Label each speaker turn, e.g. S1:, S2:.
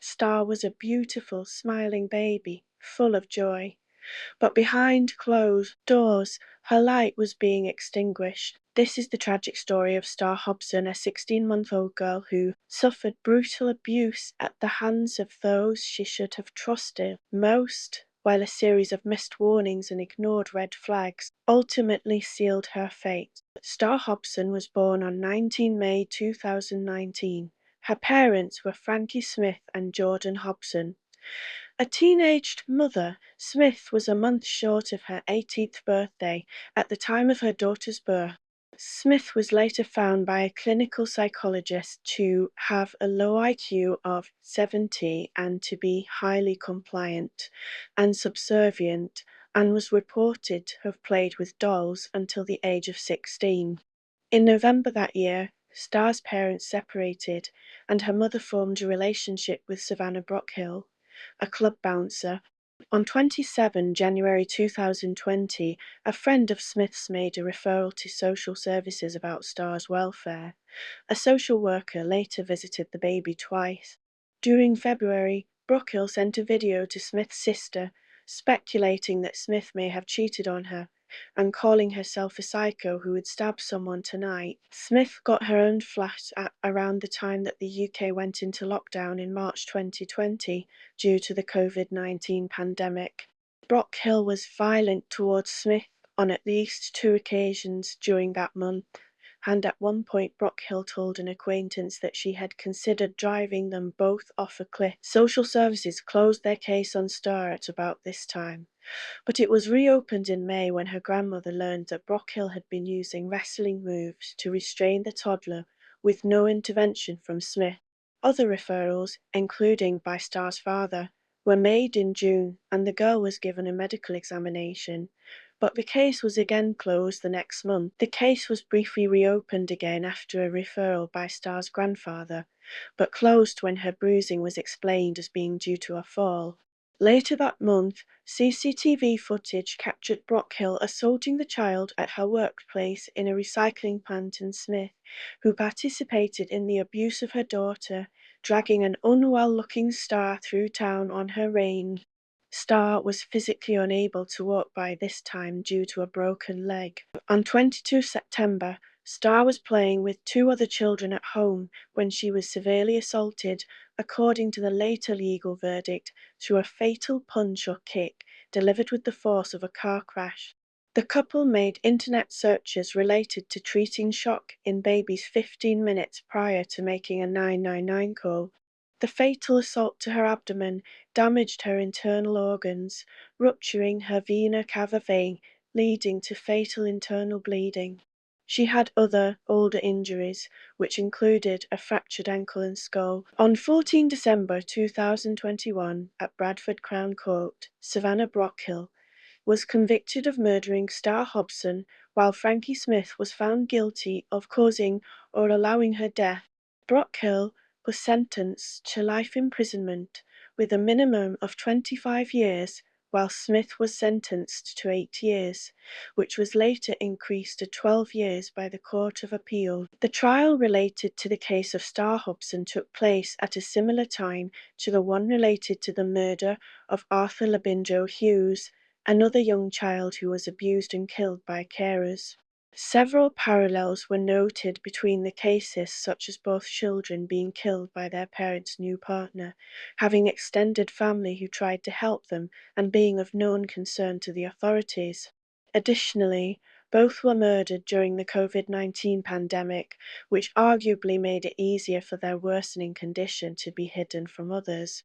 S1: Star was a beautiful, smiling baby, full of joy. But behind closed doors, her light was being extinguished. This is the tragic story of Star Hobson, a 16-month-old girl who suffered brutal abuse at the hands of those she should have trusted most, while a series of missed warnings and ignored red flags ultimately sealed her fate. Star Hobson was born on 19 May 2019. Her parents were Frankie Smith and Jordan Hobson. A teenaged mother, Smith was a month short of her 18th birthday at the time of her daughter's birth. Smith was later found by a clinical psychologist to have a low IQ of 70 and to be highly compliant and subservient, and was reported to have played with dolls until the age of 16. In November that year, Star's parents separated, and her mother formed a relationship with Savannah Brockhill, a club bouncer. On 27 January 2020, a friend of Smith's made a referral to social services about Star's welfare. A social worker later visited the baby twice. During February, Brockhill sent a video to Smith's sister, speculating that Smith may have cheated on her, and calling herself a psycho who would stab someone tonight. Smith got her own flat at around the time that the UK went into lockdown in March 2020 due to the COVID-19 pandemic. Brockhill was violent towards Smith on at least 2 occasions during that month, and at one point Brockhill told an acquaintance that she had considered driving them both off a cliff. Social services closed their case on Star at about this time, but it was reopened in May when her grandmother learned that Brockhill had been using wrestling moves to restrain the toddler with no intervention from Smith. Other referrals, including by Star's father, were made in June, and the girl was given a medical examination, but the case was again closed the next month. The case was briefly reopened again after a referral by Star's grandfather, but closed when her bruising was explained as being due to a fall. Later that month, CCTV footage captured Brockhill assaulting the child at her workplace in a recycling plant in Smith, who participated in the abuse of her daughter, dragging an unwell-looking Star through town on her reins. Star was physically unable to walk by this time due to a broken leg. On 22 September, Star was playing with 2 other children at home when she was severely assaulted, according to the later legal verdict, through a fatal punch or kick delivered with the force of a car crash. The couple made internet searches related to treating shock in babies 15 minutes prior to making a 999 call. The fatal assault to her abdomen damaged her internal organs, rupturing her vena cava vein, leading to fatal internal bleeding. She had other, older injuries, which included a fractured ankle and skull. On 14 December 2021, at Bradford Crown Court, Savannah Brockhill was convicted of murdering Star Hobson, while Frankie Smith was found guilty of causing or allowing her death. Brockhill was sentenced to life imprisonment with a minimum of 25 years, while Smith was sentenced to 8 years, which was later increased to 12 years by the Court of Appeal. The trial related to the case of Star Hobson took place at a similar time to the one related to the murder of Arthur Labinjo Hughes, another young child who was abused and killed by carers. Several parallels were noted between the cases, such as both children being killed by their parents' new partner, having extended family who tried to help them, and being of known concern to the authorities. Additionally, both were murdered during the COVID-19 pandemic, which arguably made it easier for their worsening condition to be hidden from others.